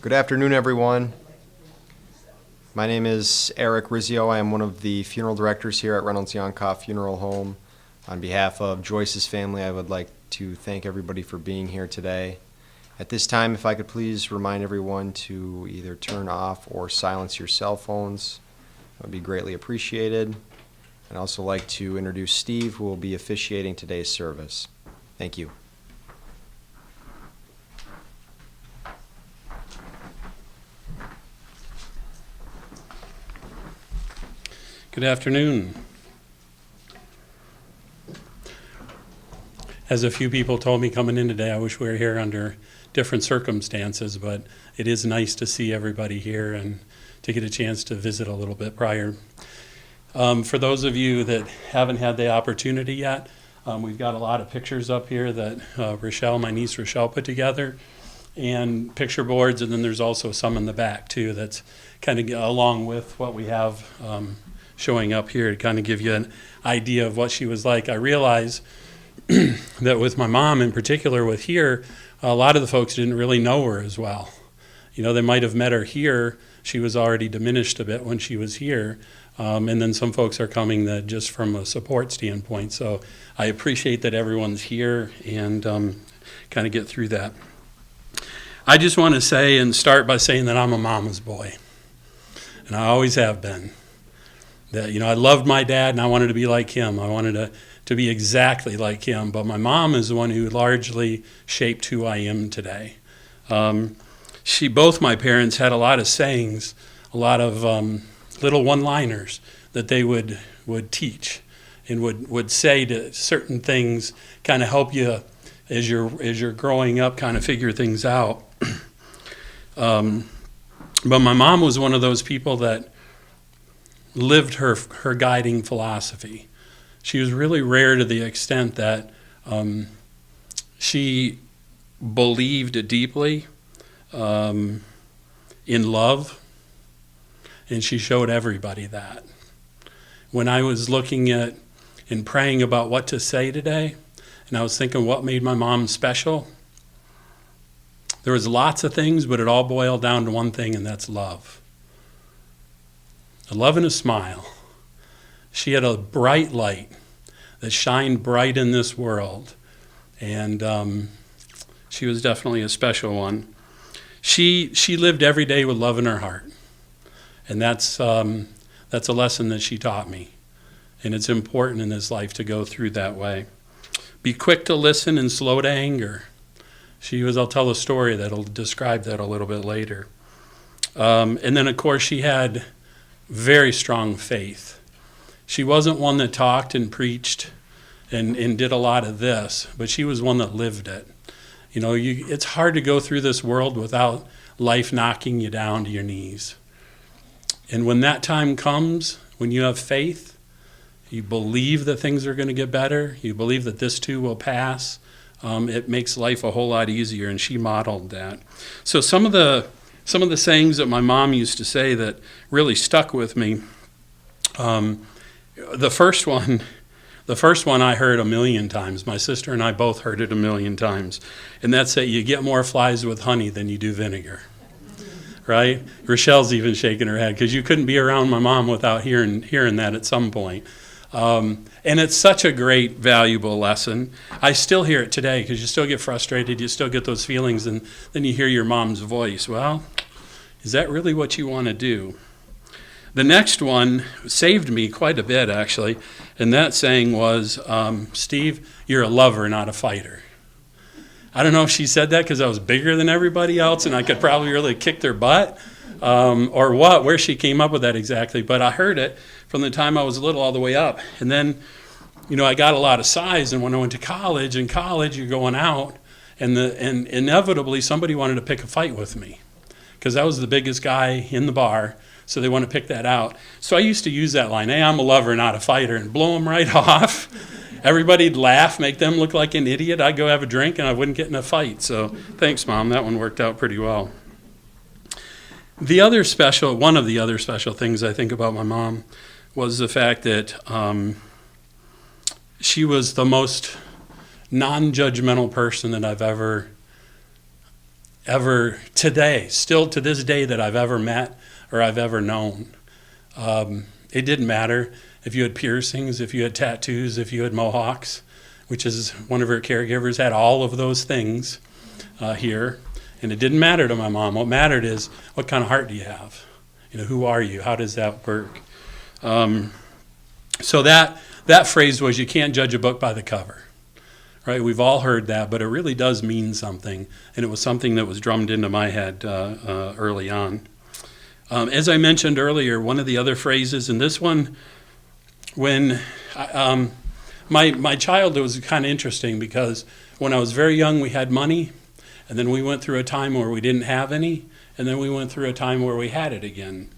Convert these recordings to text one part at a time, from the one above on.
Good afternoon, everyone. My name is Eric Rizzio. I am one of the funeral directors here at Reynolds-Jonkhoff Funeral Home. On behalf of Joyce's family, I would like to thank everybody for being here today. At this time, if I could please remind everyone to either turn off or silence your cell phones, that would be greatly appreciated. I'd also like to introduce Steve, who will be officiating today's service. Thank you. Good afternoon. As a few people told me coming in today, I wish we were here under different circumstances, but it is nice to see everybody here and to get a chance to visit a little bit prior. For those of you that haven't had the opportunity yet, we've got a lot of pictures up here that my niece Rochelle put together, and picture boards, and then there's also some in the back too that's kind of along with what we have showing up here to kind of give you an idea of what she was like. I realize that with my mom in particular, with here, a lot of the folks didn't really know her as well. You know, they might have met her here. She was already diminished a bit when she was here. And then some folks are coming that just from a support standpoint. So I appreciate that everyone's here and kind of get through that. I just want to say and start by saying that I'm a mama's boy. And I always have been. That, you know, I loved my dad and I wanted to be like him. I wanted to be exactly like him. But my mom is the one who largely shaped who I am today. Both my parents had a lot of sayings, a lot of little one-liners that they would teach and would say to certain things, kind of help you as you're growing up, kind of figure things out. But my mom was one of those people that lived her guiding philosophy. She was really rare to the extent that she believed deeply in love, and she showed everybody that. When I was looking at and praying about what to say today, and I was thinking what made my mom special, there was lots of things, but it all boiled down to one thing, and that's love. A love and a smile. She had a bright light that shined bright in this world, and she was definitely a special one. She lived every day with love in her heart, and that's a lesson that she taught me, and it's important in this life to go through that way. Be quick to listen and slow to anger. I'll tell a story that'll describe that a little bit later. And then, of course, she had very strong faith. She wasn't one that talked and preached and did a lot of this, but she was one that lived it. You know, it's hard to go through this world without life knocking you down to your knees. And when that time comes, when you have faith, you believe that things are going to get better, you believe that this too will pass, it makes life a whole lot easier, and she modeled that. So some of the sayings that my mom used to say that really stuck with me, the first one I heard a million times. My sister and I both heard it a million times. And that's that you get more flies with honey than you do vinegar. Right? Rochelle's even shaking her head because you couldn't be around my mom without hearing that at some point. And it's such a great, valuable lesson. I still hear it today because you still get frustrated, you still get those feelings, and then you hear your mom's voice. Well, is that really what you want to do? The next one saved me quite a bit, actually, and that saying was, Steve, you're a lover, not a fighter. I don't know if she said that because I was bigger than everybody else and I could probably really kick their butt, or where she came up with that exactly, but I heard it from the time I was little all the way up. And then, you know, I got a lot of size, and when I went to college, you're going out, and inevitably somebody wanted to pick a fight with me because I was the biggest guy in the bar, so they want to pick that out. So I used to use that line, hey, I'm a lover, not a fighter, and blow them right off. Everybody'd laugh, make them look like an idiot. I'd go have a drink, and I wouldn't get in a fight. So thanks, Mom. That one worked out pretty well. One of the other special things I think about my mom was the fact that she was the most non-judgmental person that I've ever ever today, still to this day, that I've ever met or I've ever known. It didn't matter if you had piercings, if you had tattoos, if you had mohawks, which is one of her caregivers had all of those things here. And it didn't matter to my mom. What mattered is, what kind of heart do you have? Who are you? How does that work? So that phrase was, you can't judge a book by the cover. Right? We've all heard that, but it really does mean something. And it was something that was drummed into my head early on. As I mentioned earlier, one of the other phrases, and this one, when my childhood was kind of interesting, because when I was very young, we had money, and then we went through a time where we didn't have any, and then we went through a time where we had it again.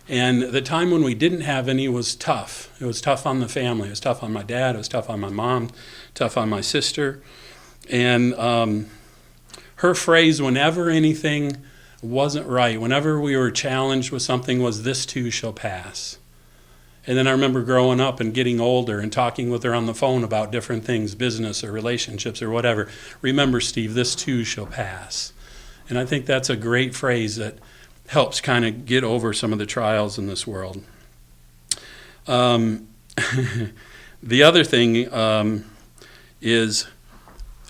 And the time when we didn't have any was tough. It was tough on the family. It was tough on my dad. It was tough on my mom, tough on my sister. And her phrase, whenever anything wasn't right, whenever we were challenged with something, was, "This too shall pass." And then I remember growing up and getting older and talking with her on the phone about different things, business or relationships or whatever. "Remember, Steve, this too shall pass." And I think that's a great phrase that helps kind of get over some of the trials in this world. The other thing is,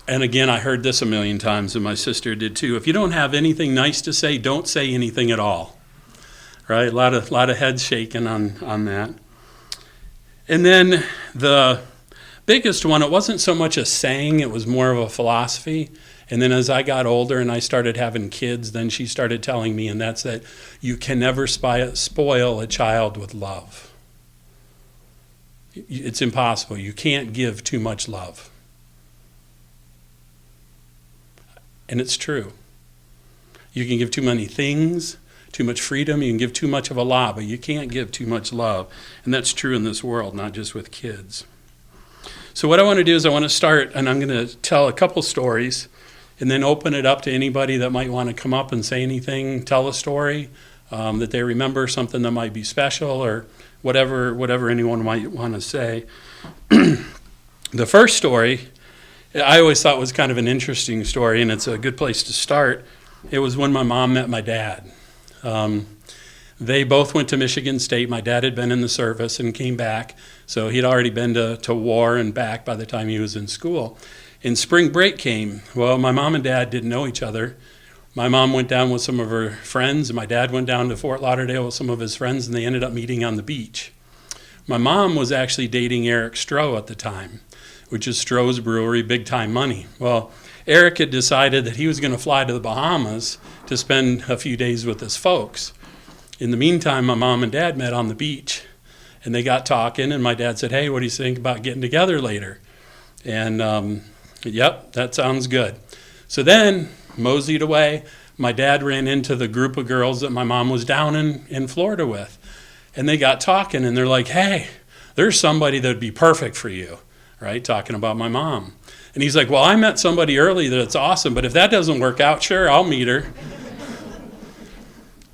and again, I heard this a million times, and my sister did too, if you don't have anything nice to say, don't say anything at all. Right? A lot of heads shaking on that. And then the biggest one, it wasn't so much a saying, it was more of a philosophy. And then as I got older and I started having kids, then she started telling me, and that's that you can never spoil a child with love. It's impossible. You can't give too much love. And it's true. You can give too many things, too much freedom, you can give too much of a lot, but you can't give too much love. And that's true in this world, not just with kids. So what I want to do is I want to start, and I'm going to tell a couple stories, and then open it up to anybody that might want to come up and say anything, tell a story that they remember, something that might be special, or whatever anyone might want to say. The first story, I always thought was kind of an interesting story, and it's a good place to start. It was when my mom met my dad. They both went to Michigan State. My dad had been in the service and came back, so he'd already been to war and back by the time he was in school. And spring break came. Well, my mom and dad didn't know each other. My mom went down with some of her friends, and my dad went down to Fort Lauderdale with some of his friends, and they ended up meeting on the beach. My mom was actually dating Eric Stroh at the time, which is Stroh's Brewery, big time money. Well, Eric had decided that he was going to fly to the Bahamas to spend a few days with his folks. In the meantime, my mom and dad met on the beach, and they got talking, and my dad said, "Hey, what do you think about getting together later?" And yep, that sounds good. So then, moseyed away, my dad ran into the group of girls that my mom was down in Florida with. And they got talking, and they're like, "Hey, there's somebody that would be perfect for you," right? Talking about my mom. And he's like, "Well, I met somebody early that's awesome, but if that doesn't work out, sure, I'll meet her."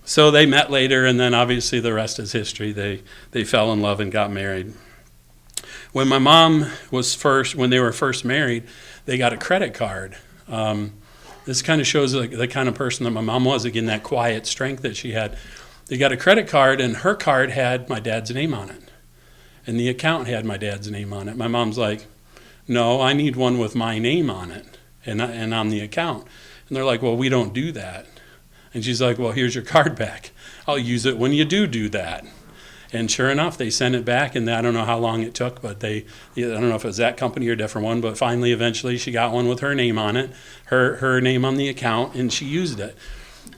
So they met later, and then obviously the rest is history. They fell in love and got married. When my mom when they were first married, they got a credit card. This kind of shows the kind of person that my mom was, again, that quiet strength that she had. They got a credit card, and her card had my dad's name on it. And the account had my dad's name on it. My mom's like, "No, I need one with my name on it and on the account." And they're like, "Well, we don't do that." And she's like, "Well, here's your card back. I'll use it when you do that." And sure enough, they sent it back, and I don't know how long it took, but I don't know if it was that company or a different one, but finally, eventually, she got one with her name on it, her name on the account, and she used it.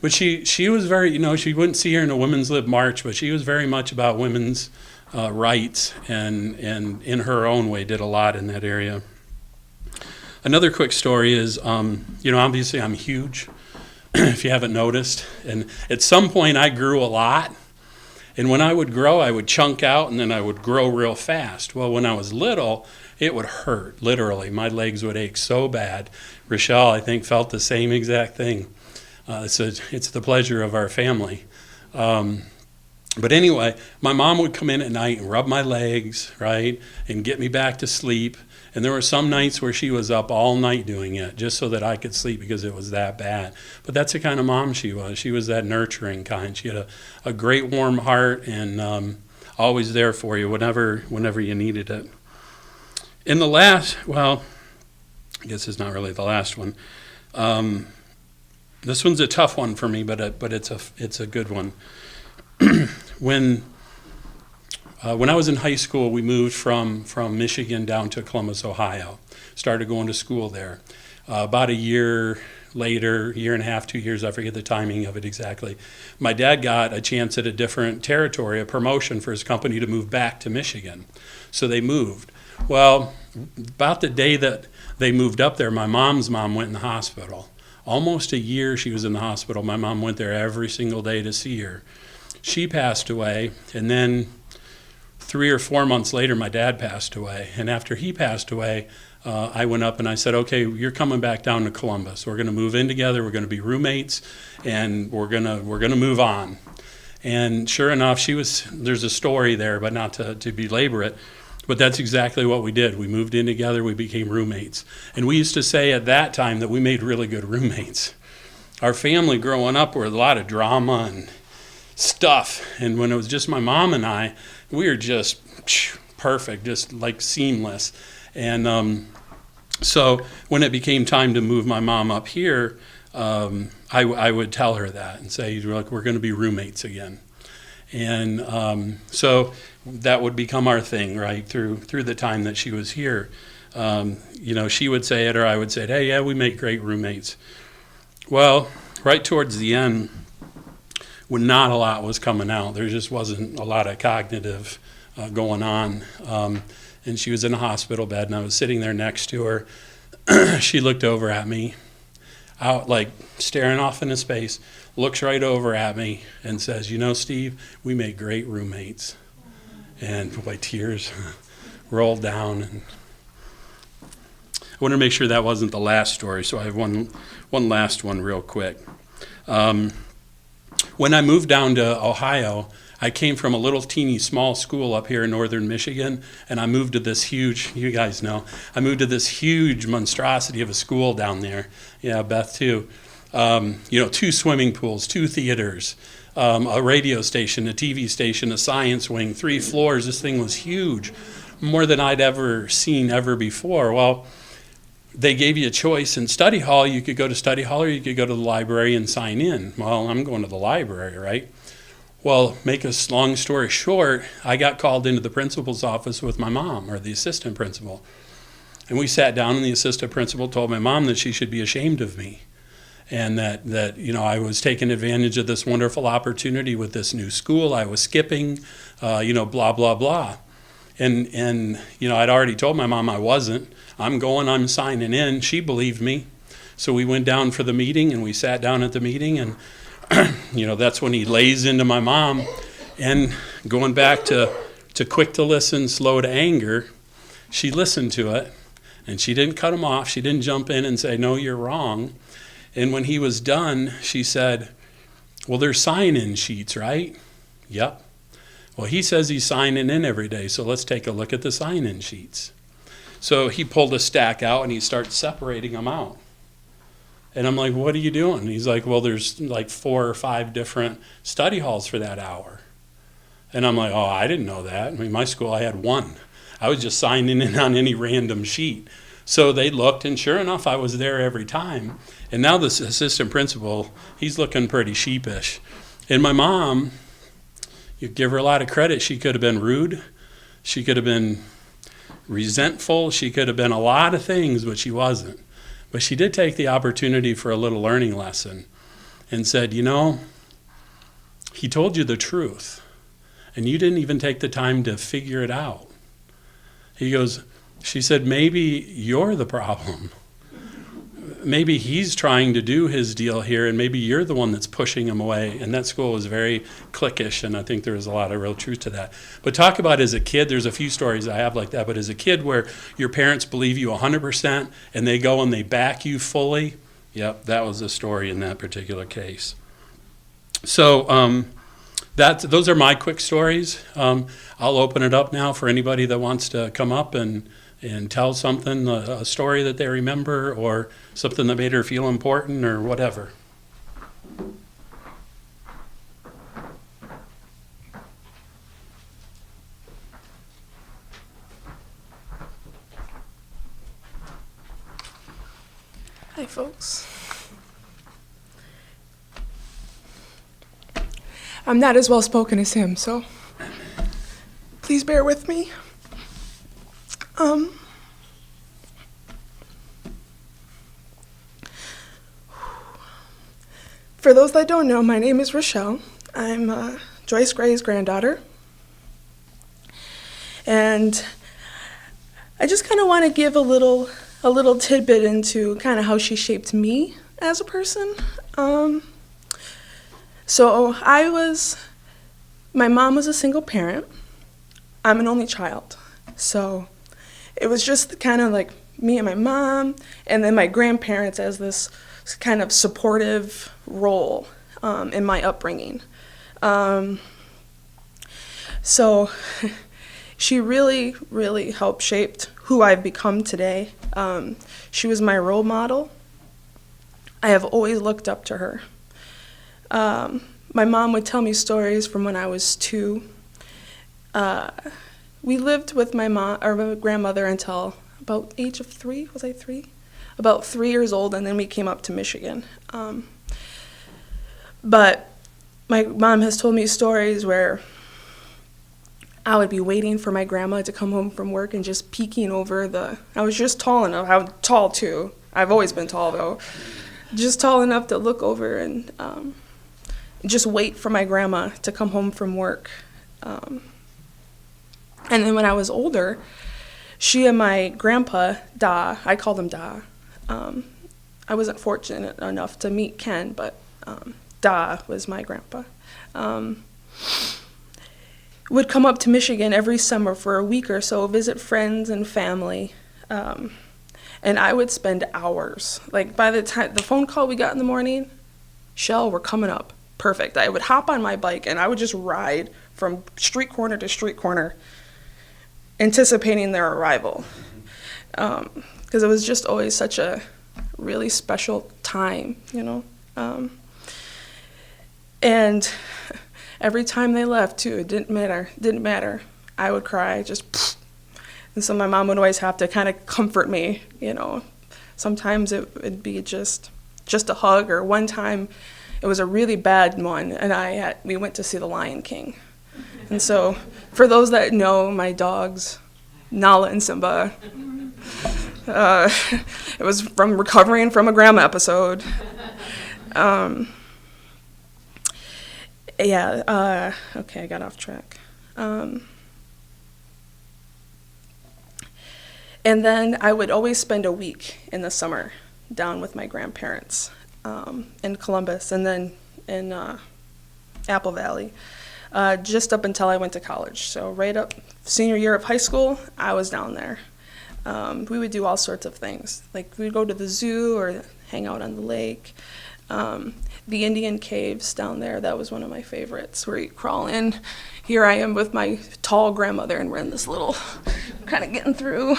But she was very, she wouldn't see her in a Women's Lib March, but she was very much about women's rights, and in her own way did a lot in that area. Another quick story is, obviously I'm huge, if you haven't noticed, and at some point I grew a lot. And when I would grow, I would chunk out, and then I would grow real fast. Well, when I was little, it would hurt, literally. My legs would ache so bad. Rochelle, I think, felt the same exact thing. It's the pleasure of our family. But anyway, my mom would come in at night and rub my legs, right, and get me back to sleep. And there were some nights where she was up all night doing it just so that I could sleep because it was that bad. But that's the kind of mom she was. She was that nurturing kind. She had a great warm heart and always there for you whenever you needed it. In the last, well, I guess it's not really the last one. This one's a tough one for me, but it's a good one. When I was in high school, we moved from Michigan down to Columbus, Ohio. Started going to school there. About a year later, year and a half, 2 years, I forget the timing of it exactly, my dad got a chance at a different territory, a promotion for his company to move back to Michigan. So they moved. Well, about the day that they moved up there, my mom's mom went in the hospital. Almost a year she was in the hospital. My mom went there every single day to see her. She passed away, and then 3 or 4 months later, my dad passed away. And after he passed away, I went up and I said, okay, you're coming back down to Columbus. We're going to move in together. We're going to be roommates, and we're going to move on. And sure enough, there's a story there, but not to belabor it. But that's exactly what we did. We moved in together. We became roommates. And we used to say at that time that we made really good roommates. Our family growing up were a lot of drama and stuff. And when it was just my mom and I, we were just perfect, just like seamless. And so when it became time to move my mom up here, I would tell her that and say, look, we're going to be roommates again. And so that would become our thing, right, through the time that she was here. She would say it or I would say, hey, yeah, we make great roommates. Well, right towards the end, when not a lot was coming out, there just wasn't a lot of cognitive going on. And she was in a hospital bed, and I was sitting there next to her. She looked over at me, out like staring off into space, looks right over at me and says, Steve, we make great roommates. And my tears rolled down. And I want to make sure that wasn't the last story, so I have one last one real quick. When I moved down to Ohio, I came from a little teeny small school up here in northern Michigan, and I moved to this huge, you guys know, I moved to this huge monstrosity of a school down there. Yeah, Beth too. 2 swimming pools, 2 theaters, a radio station, a TV station, a science wing, 3 floors. This thing was huge, more than I'd ever seen ever before. Well, they gave you a choice in study hall. You could go to study hall or you could go to the library and sign in. Well, I'm going to the library, right? Well, make a long story short, I got called into the principal's office with my mom, or the assistant principal. And we sat down, and the assistant principal told my mom that she should be ashamed of me. And that I was taking advantage of this wonderful opportunity with this new school. I was skipping, blah, blah, blah. And I'd already told my mom I wasn't. I'm signing in. She believed me. So we went down for the meeting, and we sat down at the meeting, and that's when he lays into my mom. And going back to quick to listen, slow to anger, she listened to it, and she didn't cut him off. She didn't jump in and say, no, you're wrong. And when he was done, she said, well, there's sign-in sheets, right? Yep. Well, he says he's signing in every day, so let's take a look at the sign-in sheets. So he pulled a stack out, and he started separating them out. And I'm like, what are you doing? And he's like, well, there's like 4 or 5 different study halls for that hour. And I'm like, oh, I didn't know that. I mean, my school, I had 1. I was just signing in on any random sheet. So they looked, and sure enough, I was there every time. And now this assistant principal, he's looking pretty sheepish. And my mom, you give her a lot of credit. She could have been rude. She could have been resentful. She could have been a lot of things, but she wasn't. But she did take the opportunity for a little learning lesson and said, he told you the truth, and you didn't even take the time to figure it out. She said, maybe you're the problem. Maybe he's trying to do his deal here, and maybe you're the one that's pushing him away. And that school was very cliquish, and I think there was a lot of real truth to that. But talk about as a kid, there's a few stories I have like that, but as a kid where your parents believe you 100% and they go and they back you fully, yep, that was the story in that particular case. So those are my quick stories. I'll open it up now for anybody that wants to come up and tell something, a story that they remember or something that made her feel important or whatever. Hi, folks. I'm not as well spoken as him, so please bear with me. For those that don't know, my name is Rochelle. I'm Joyce Gray's granddaughter. And I just kind of want to give a little tidbit into kind of how she shaped me as a person. So my mom was a single parent. I'm an only child. So it was just kind of like me and my mom, and then my grandparents as this kind of supportive role in my upbringing. So she really, really helped shape who I've become today. She was my role model. I have always looked up to her. My mom would tell me stories from when I was 2. We lived with my grandmother until about age of 3. Was I 3? About 3 years old, and then we came up to Michigan. But my mom has told me stories where I would be waiting for my grandma to come home from work and just peeking over I was just tall enough. I'm tall too. I've always been tall though. Just tall enough to look over and just wait for my grandma to come home from work. And then when I was older, she and my grandpa, Da, I called him Da. I wasn't fortunate enough to meet Ken, but Da was my grandpa. Would come up to Michigan every summer for a week or so, visit friends and family. And I would spend hours. Like by the time the phone call we got in the morning, Shell, we're coming up. Perfect. I would hop on my bike and I would just ride from street corner to street corner, anticipating their arrival. Because it was just always such a really special time, you know. And every time they left too, it didn't matter. I would cry, just, and so my mom would always have to kind of comfort me, you know. Sometimes it would be just a hug, or one time it was a really bad one, and we went to see The Lion King. And so for those that know my dogs, Nala and Simba, it was from recovering from a grandma episode. Okay, I got off track. And then I would always spend a week in the summer down with my grandparents in Columbus and then in Apple Valley, just up until I went to college. So right up senior year of high school, I was down there. We would do all sorts of things. Like we'd go to the zoo or hang out on the lake. The Indian caves down there, that was one of my favorites, where you crawl in. Here I am with my tall grandmother, and we're in this little, kind of getting through.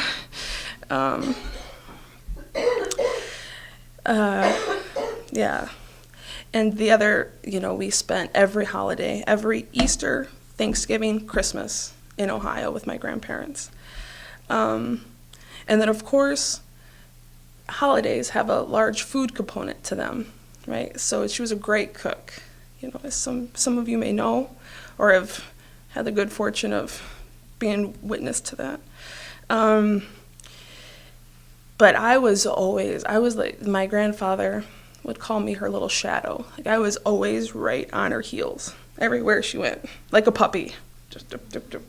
Yeah. And the other, you know, we spent every holiday, every Easter, Thanksgiving, Christmas in Ohio with my grandparents. And then, of course, holidays have a large food component to them, right? So she was a great cook, you know, as some of you may know, or have had the good fortune of being witness to that. But I was like, my grandfather would call me her little shadow. Like I was always right on her heels everywhere she went, like a puppy. Just dip, dip, dip.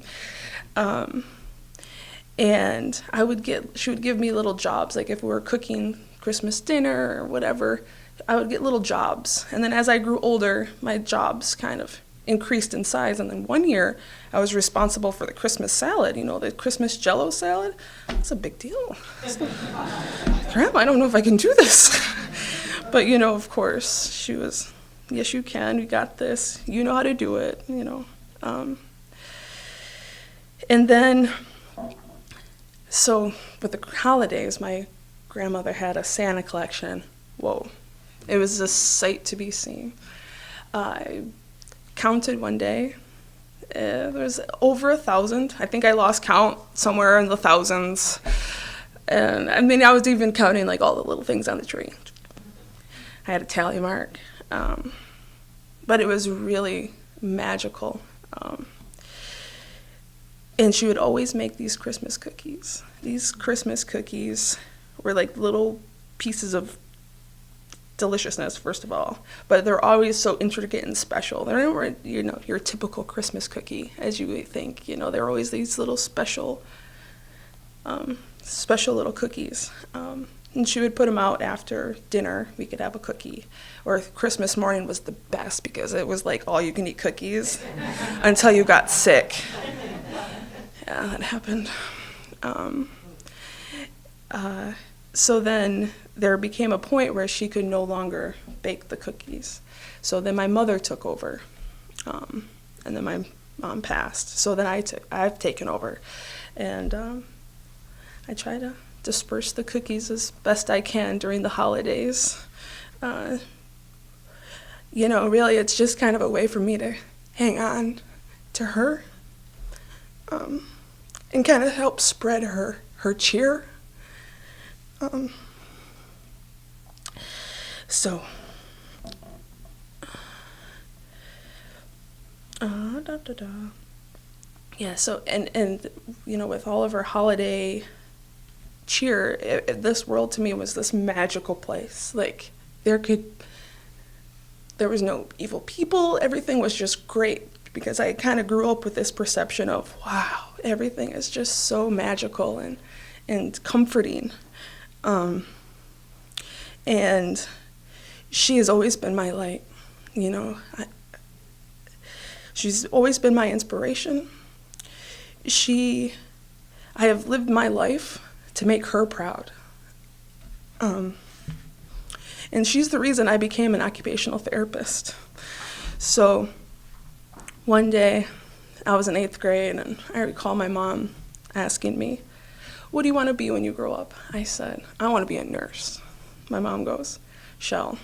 And she would give me little jobs, like if we were cooking Christmas dinner or whatever, I would get little jobs. And then as I grew older, my jobs kind of increased in size. And then one year, I was responsible for the Christmas salad, you know, the Christmas Jell-O salad. It's a big deal. Grandma, I don't know if I can do this. But, you know, of course, she was, yes, you can. You got this. You know how to do it, you know. And then, so with the holidays, my grandmother had a Santa collection. Whoa. It was a sight to be seen. I counted one day. There was over 1,000. I think I lost count somewhere in the thousands. And I mean, I was even counting like all the little things on the tree. I had a tally mark. But it was really magical. And she would always make these Christmas cookies. These Christmas cookies were like little pieces of deliciousness, first of all, but they're always so intricate and special. They weren't, you know, your typical Christmas cookie, as you would think. You know, they're always these little special little cookies. And she would put them out after dinner. We could have a cookie. Or Christmas morning was the best because it was like all you can eat cookies until you got sick. Yeah, that happened. So then there became a point where she could no longer bake the cookies. So then my mother took over, and then my mom passed. So then I've taken over, and I try to disperse the cookies as best I can during the holidays. You know, really, it's just kind of a way for me to hang on to her, and kind of help spread her cheer. Yeah, so, and you know, with all of her holiday cheer, this world to me was this magical place. Like, there was no evil people, everything was just great, because I kind of grew up with this perception of, wow, everything is just so magical and comforting. And she has always been my light, you know. She's always been my inspiration. I have lived my life to make her proud. And she's the reason I became an occupational therapist. So one day, I was in 8th grade, and I recall my mom asking me, "What do you want to be when you grow up?" I said, "I want to be a nurse." My mom goes, "Shell,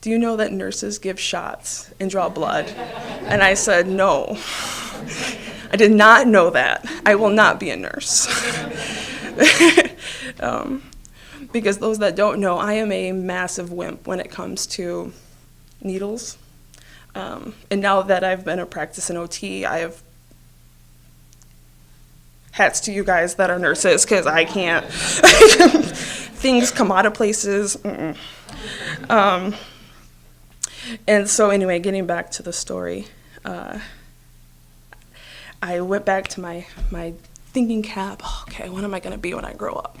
do you know that nurses give shots and draw blood?" And I said, "No, I did not know that. I will not be a nurse." Because those that don't know, I am a massive wimp when it comes to needles. And now that I've been a practicing OT, I have hats to you guys that are nurses, because I can't. Things come out of places. And so anyway, getting back to the story, I went back to my thinking cap. Okay, what am I going to be when I grow up?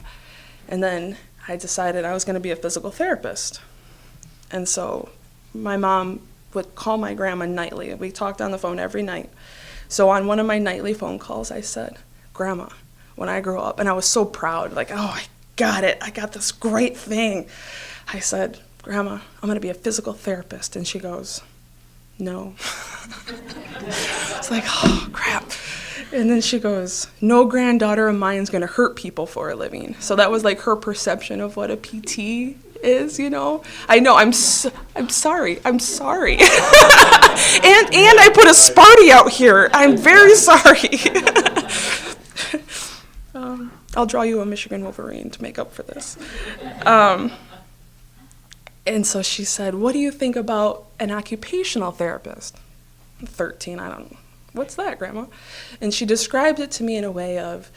And then I decided I was going to be a physical therapist. And so my mom would call my grandma nightly. We talked on the phone every night. So on one of my nightly phone calls, I said, "Grandma, when I grow up," and I was so proud, like, oh, I got it. I got this great thing. I said, "Grandma, I'm going to be a physical therapist." And she goes, "No." It's like, oh, crap. And then she goes, "No granddaughter of mine is going to hurt people for a living." So that was like her perception of what a PT is, you know. I know, I'm sorry. And I put a Sparty out here. I'm very sorry. I'll draw you a Michigan Wolverine to make up for this. And so she said, "What do you think about an occupational therapist?" I'm 13, I don't know. "What's that, Grandma?" And she described it to me in a way of,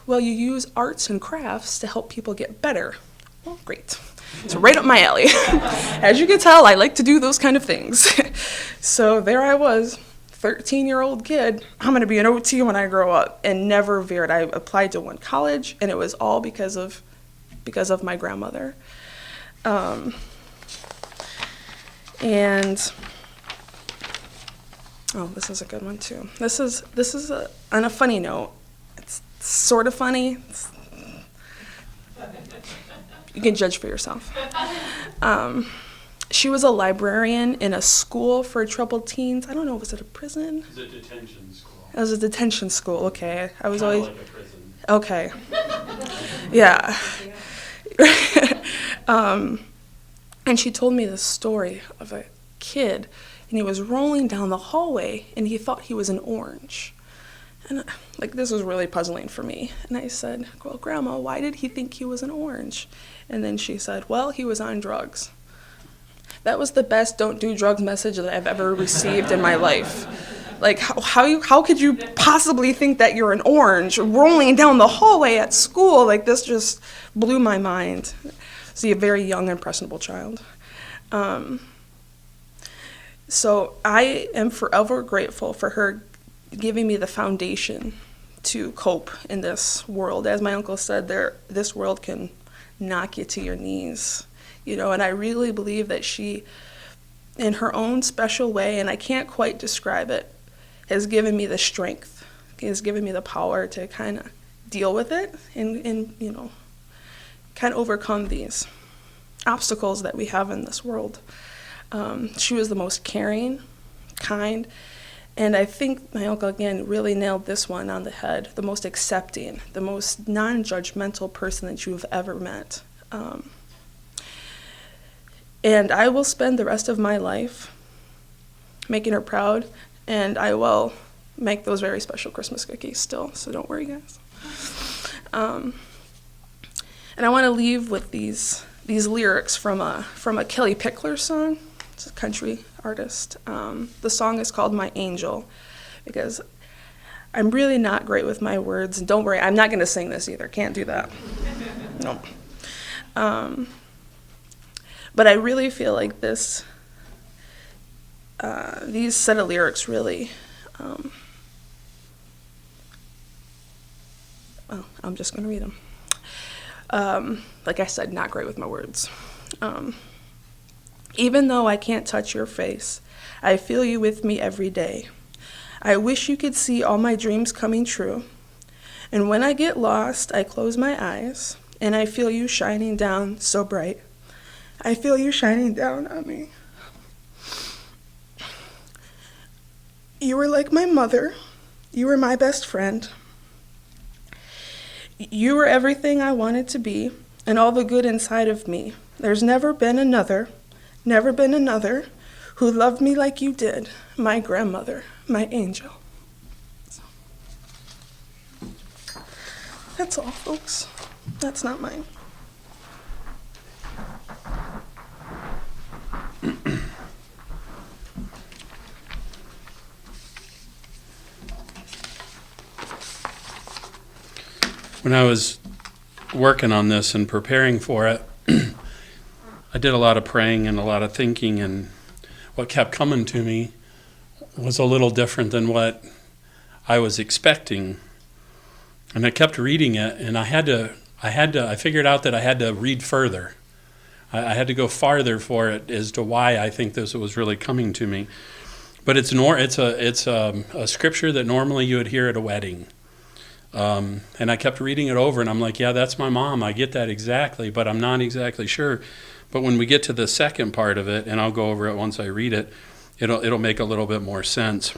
well, you use arts and crafts to help people get better. Well, great. It's right up my alley. As you can tell, I like to do those kind of things. So there I was, 13-year-old kid. I'm going to be an OT when I grow up, and never veered. I applied to one college, and it was all because of my grandmother. And oh, this is a good one too. This is on a funny note. It's sort of funny. You can judge for yourself. she was a librarian in a school for troubled teens. I don't know, was it a prison? It's a detention school. It was a detention school, okay. I was Kinda always, like a prison. okay. Yeah. And she told me this story of a kid, and he was rolling down the hallway, and he thought he was an orange. And like, this was really puzzling for me. And I said, well, Grandma, why did he think he was an orange? And then she said, well, he was on drugs. That was the best don't do drugs message that I've ever received in my life. Like, how could you possibly think that you're an orange rolling down the hallway at school? Like, this just blew my mind. See, a very young, impressionable child. So I am forever grateful for her giving me the foundation to cope in this world. As my uncle said, this world can knock you to your knees, you know, and I really believe that she, in her own special way, and I can't quite describe it, has given me the strength, has given me the power to kind of deal with it and you know, kind of overcome these obstacles that we have in this world. She was the most caring, kind, and I think my uncle, again, really nailed this one on the head, the most accepting, the most non-judgmental person that you have ever met. And I will spend the rest of my life making her proud, and I will make those very special Christmas cookies still, so don't worry, guys. And I want to leave with these lyrics from a Kelly Pickler song. It's a country artist. The song is called My Angel, because I'm really not great with my words. And don't worry, I'm not going to sing this either. Can't do that. No. But I really feel like these set of lyrics really, well, I'm just going to read them. Like I said, not great with my words. Even though I can't touch your face, I feel you with me every day. I wish you could see all my dreams coming true. And when I get lost, I close my eyes, and I feel you shining down so bright. I feel you shining down on me. You were like my mother. You were my best friend. You were everything I wanted to be, and all the good inside of me. There's never been another who loved me like you did, my grandmother, my angel. So, that's all, folks. That's not mine. When I was working on this and preparing for it, I did a lot of praying and a lot of thinking, and what kept coming to me was a little different than what I was expecting. And I kept reading it, and I figured out that I had to read further. I had to go farther for it as to why I think this was really coming to me. But it's a scripture that normally you would hear at a wedding. And I kept reading it over, and I'm like, yeah, that's my mom. I get that exactly, but I'm not exactly sure. But when we get to the second part of it, and I'll go over it once I read it, it'll make a little bit more sense.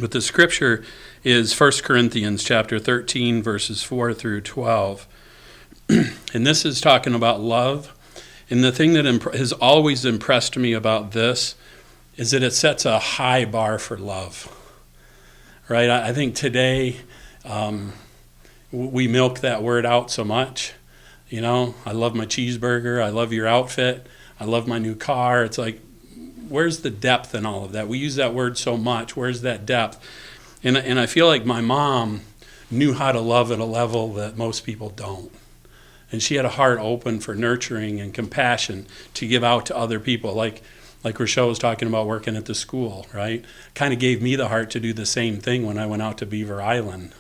But the scripture is 1 Corinthians chapter 13, verses 4 through 12. And this is talking about love. And the thing that has always impressed me about this is that it sets a high bar for love. Right? I think today we milk that word out so much. You know, I love my cheeseburger. I love your outfit. I love my new car. It's like, where's the depth in all of that? We use that word so much. Where's that depth? And I feel like my mom knew how to love at a level that most people don't. And she had a heart open for nurturing and compassion to give out to other people. Like Rochelle was talking about working at the school, right? Kind of gave me the heart to do the same thing when I went out to Beaver Island.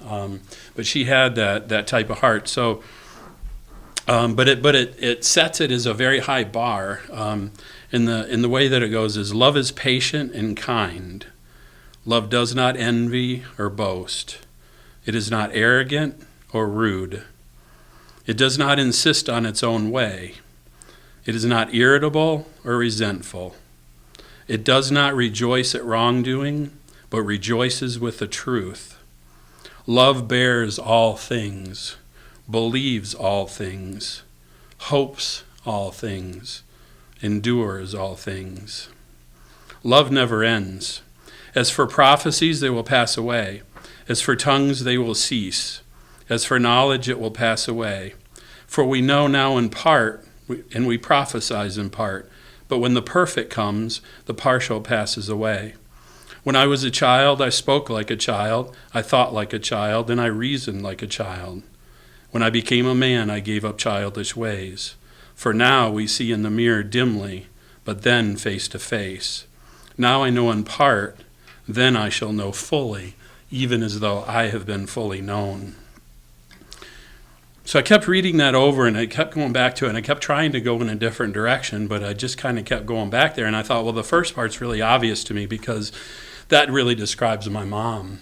But she had that type of heart. So, but it sets it as a very high bar. In the way that it goes is, love is patient and kind. Love does not envy or boast. It is not arrogant or rude. It does not insist on its own way. It is not irritable or resentful. It does not rejoice at wrongdoing, but rejoices with the truth. Love bears all things, believes all things, hopes all things, endures all things. Love never ends. As for prophecies, they will pass away. As for tongues, they will cease. As for knowledge, it will pass away. For we know now in part, and we prophesy in part. But when the perfect comes, the partial passes away. When I was a child, I spoke like a child, I thought like a child, and I reasoned like a child. When I became a man, I gave up childish ways. For now we see in the mirror dimly, but then face to face. Now I know in part, then I shall know fully, even as though I have been fully known. So I kept reading that over, and I kept going back to it, and I kept trying to go in a different direction, but I just kind of kept going back there, and I thought, well, the first part's really obvious to me because that really describes my mom.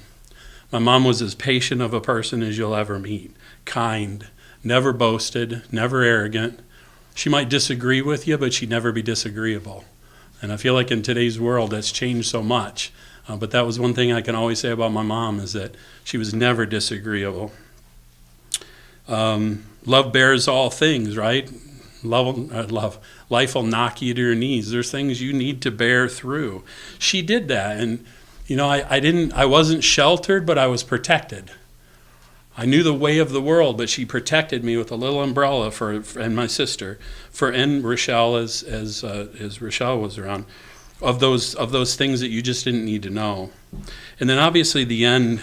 My mom was as patient of a person as you'll ever meet, kind, never boasted, never arrogant. She might disagree with you, but she'd never be disagreeable. And I feel like in today's world that's changed so much. But that was one thing I can always say about my mom, is that she was never disagreeable. Love bears all things, right? Life will knock you to your knees. There's things you need to bear through. She did that, and I wasn't sheltered, but I was protected. I knew the way of the world, but she protected me with a little umbrella and my sister, and Rochelle as Rochelle was around, of those things that you just didn't need to know. And then obviously the end,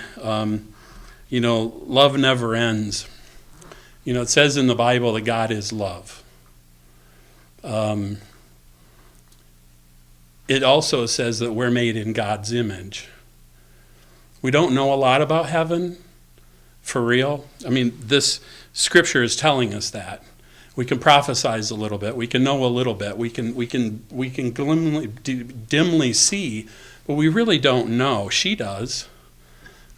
love never ends. It says in the Bible that God is love. It also says that we're made in God's image. We don't know a lot about heaven, for real. I mean, this scripture is telling us that. We can prophesize a little bit. We can know a little bit. We can dimly see, but we really don't know. She does,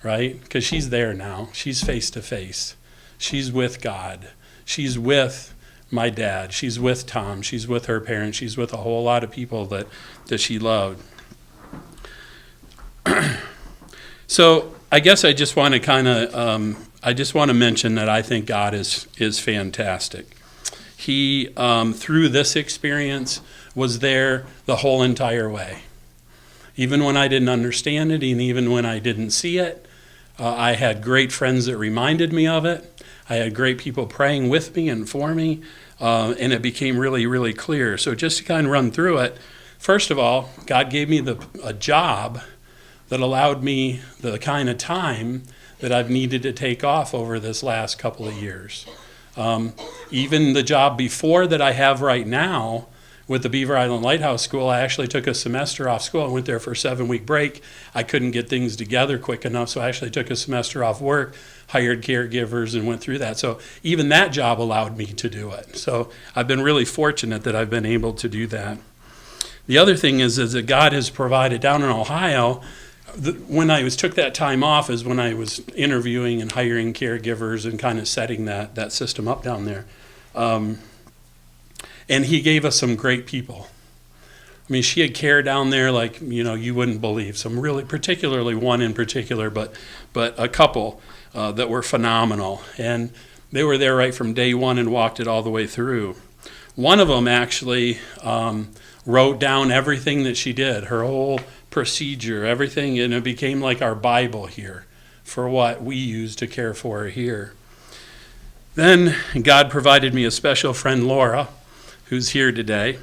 right? Because she's there now. She's face to face. She's with God. She's with my dad. She's with Tom. She's with her parents. She's with a whole lot of people that she loved. So I guess I just want to mention that I think God is fantastic. He, through this experience, was there the whole entire way. Even when I didn't understand it, and even when I didn't see it, I had great friends that reminded me of it. I had great people praying with me and for me, and it became really, really clear. So just to kind of run through it, first of all, God gave me a job that allowed me the kind of time that I've needed to take off over this last couple of years. Even the job before that I have right now with the Beaver Island Lighthouse School, I actually took a semester off school. I went there for a 7-week break. I couldn't get things together quick enough, so I actually took a semester off work, hired caregivers, and went through that. So even that job allowed me to do it. So I've been really fortunate that I've been able to do that. The other thing is that God has provided down in Ohio. When I took that time off is when I was interviewing and hiring caregivers and kind of setting that system up down there. And he gave us some great people. I mean, she had care down there like, you wouldn't believe. Some really, particularly one in particular, but a couple that were phenomenal. And they were there right from day one and walked it all the way through. One of them actually wrote down everything that she did, her whole procedure, everything, and it became like our Bible here for what we use to care for her here. Then God provided me a special friend, Laura, who's here today.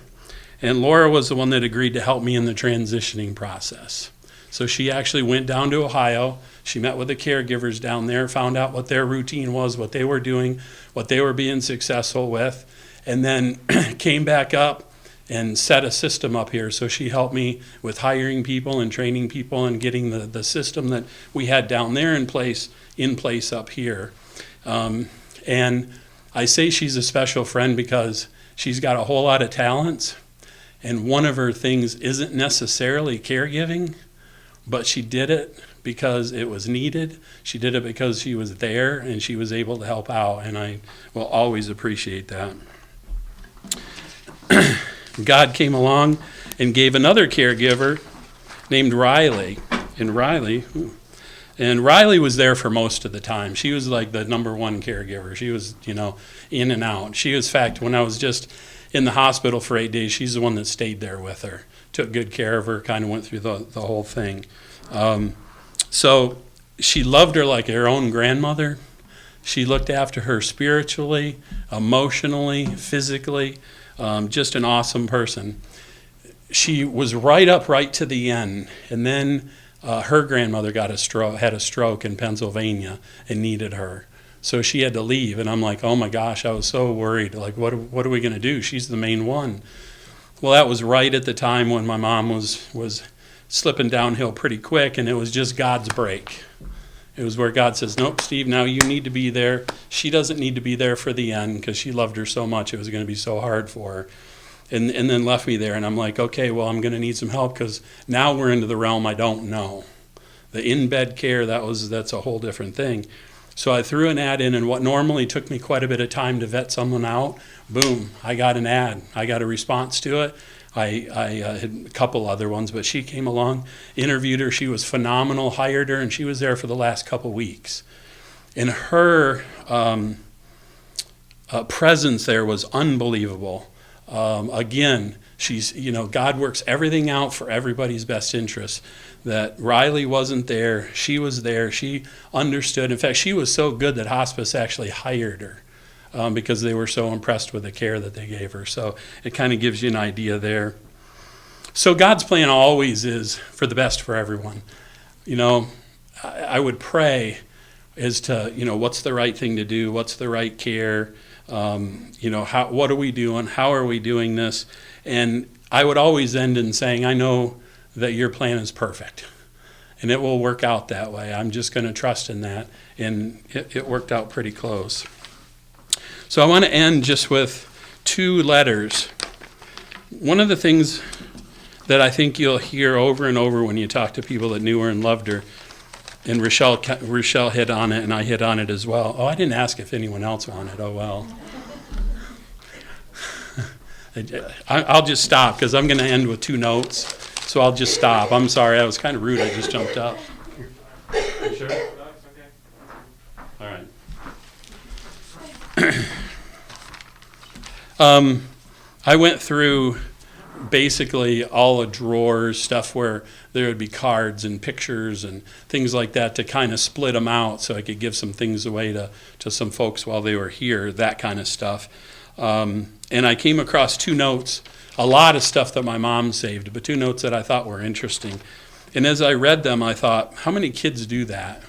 And Laura was the one that agreed to help me in the transitioning process. So she actually went down to Ohio. She met with the caregivers down there, found out what their routine was, what they were doing, what they were being successful with, and then came back up and set a system up here. So she helped me with hiring people and training people and getting the system that we had down there in place up here. And I say she's a special friend because she's got a whole lot of talents, and one of her things isn't necessarily caregiving, but she did it because it was needed. She did it because she was there and she was able to help out, and I will always appreciate that. God came along and gave another caregiver named Riley. And Riley was there for most of the time. She was like the number one caregiver. She was, in and out. She was, in fact, when I was just in the hospital for 8 days, she's the one that stayed there with her, took good care of her, kind of went through the whole thing. So she loved her like her own grandmother. She looked after her spiritually, emotionally, physically, just an awesome person. She was right to the end, and then her grandmother had a stroke in Pennsylvania and needed her. So she had to leave, and I'm like, oh my gosh, I was so worried. Like, what are we going to do? She's the main one. Well, that was right at the time when my mom was slipping downhill pretty quick, and it was just God's break. It was where God says, nope, Steve, now you need to be there. She doesn't need to be there for the end because she loved her so much. It was going to be so hard for her. And then left me there, and I'm like, okay, well, I'm going to need some help because now we're into the realm I don't know. The in-bed care, that's a whole different thing. So I threw an ad in, and what normally took me quite a bit of time to vet someone out, boom, I got an ad. I got a response to it. I had a couple other ones, but she came along, interviewed her. She was phenomenal, hired her, and she was there for the last couple weeks. And her presence there was unbelievable. Again, she's, God works everything out for everybody's best interest. That Riley wasn't there, she was there, she understood. In fact, she was so good that hospice actually hired her because they were so impressed with the care that they gave her. So it kind of gives you an idea there. So God's plan always is for the best for everyone. I would pray as to, what's the right thing to do, what's the right care, what are we doing, how are we doing this? And I would always end in saying, I know that your plan is perfect and it will work out that way. I'm just going to trust in that. And it worked out pretty close. So I want to end just with 2 letters. One of the things that I think you'll hear over and over when you talk to people that knew her and loved her, and Rochelle hit on it, and I hit on it as well. Oh, I didn't ask if anyone else wanted. Oh, well. I'll just stop because I'm going to end with 2 notes. So I'll just stop. I'm sorry. I was kind of rude. I just jumped up. You sure? All right. I went through basically all the drawers, stuff where there would be cards and pictures and things like that to kind of split them out so I could give some things away to some folks while they were here, that kind of stuff. And I came across 2 notes, a lot of stuff that my mom saved, but 2 notes that I thought were interesting. And as I read them, I thought, how many kids do that?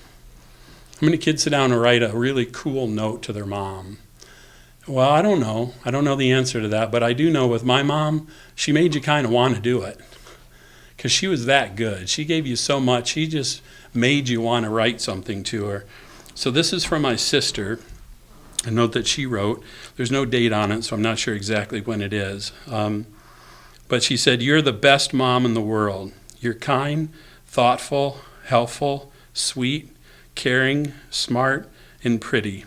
How many kids sit down and write a really cool note to their mom? Well, I don't know. I don't know the answer to that, but I do know with my mom, she made you kind of want to do it because she was that good. She gave you so much. She just made you want to write something to her. So this is from my sister, a note that she wrote. There's no date on it, so I'm not sure exactly when it is. But she said, "You're the best mom in the world. You're kind, thoughtful, helpful, sweet, caring, smart, and pretty.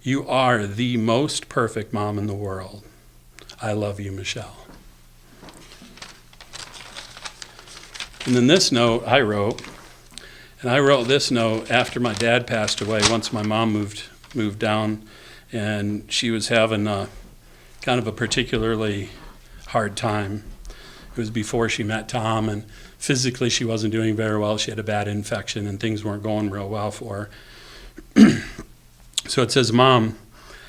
You are the most perfect mom in the world. I love you, Michelle." And then this note I wrote, and I wrote this note after my dad passed away, once my mom moved down, and she was having kind of a particularly hard time. It was before she met Tom, and physically she wasn't doing very well. She had a bad infection, and things weren't going real well for her. So it says, "Mom,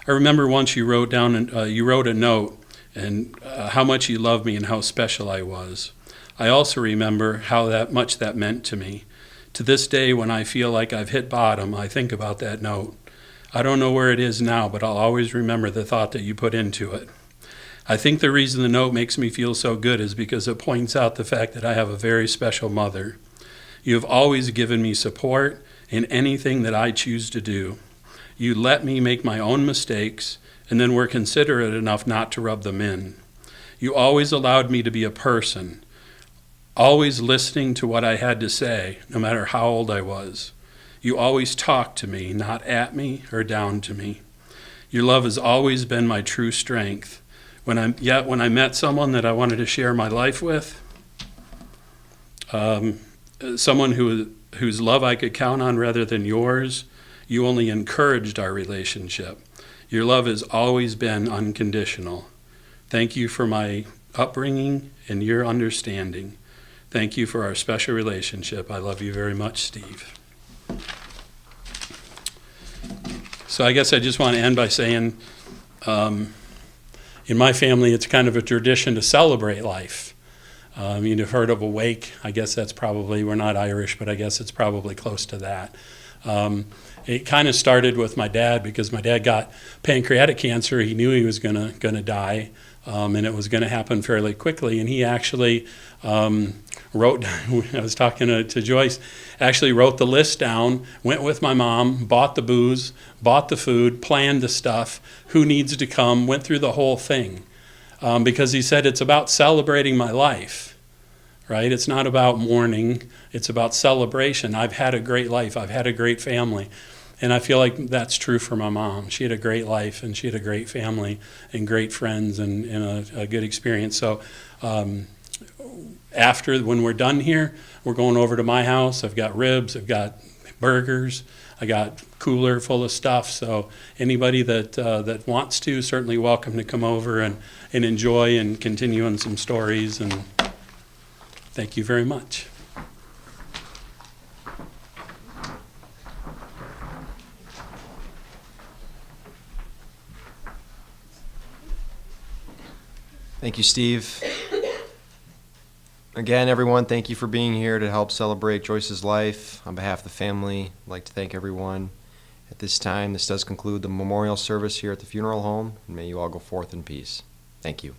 I remember once you wrote a note and how much you loved me and how special I was. I also remember how much that meant to me. To this day, when I feel like I've hit bottom, I think about that note. I don't know where it is now, but I'll always remember the thought that you put into it. I think the reason the note makes me feel so good is because it points out the fact that I have a very special mother. You have always given me support in anything that I choose to do. You let me make my own mistakes and then were considerate enough not to rub them in. You always allowed me to be a person, always listening to what I had to say, no matter how old I was. You always talked to me, not at me or down to me. Your love has always been my true strength. when I met someone that I wanted to share my life with, someone whose love I could count on rather than yours, you only encouraged our relationship. Your love has always been unconditional. Thank you for my upbringing and your understanding. Thank you for our special relationship. I love you very much, Steve. So I guess I just want to end by saying, in my family, it's kind of a tradition to celebrate life. You've heard of a wake. I guess that's probably, we're not Irish, but I guess it's probably close to that. It kind of started with my dad because my dad got pancreatic cancer. He knew he was gonna die, and it was going to happen fairly quickly. And he actually wrote, I was talking to Joyce, actually wrote the list down, went with my mom, bought the booze, bought the food, planned the stuff, who needs to come, went through the whole thing. Because he said it's about celebrating my life, right? It's not about mourning, it's about celebration. I've had a great life, I've had a great family. And I feel like that's true for my mom. She had a great life, and she had a great family, and great friends, and a good experience. So after, when we're done here, we're going over to my house. I've got ribs, I've got burgers, I got cooler full of stuff. So anybody that wants to, certainly welcome to come over and enjoy and continue on some stories. And thank you very much. Thank you, Steve. Again, everyone, thank you for being here to help celebrate Joyce's life. On behalf of the family, I'd like to thank everyone. At this time, this does conclude the memorial service here at the funeral home, and may you all go forth in peace. Thank you.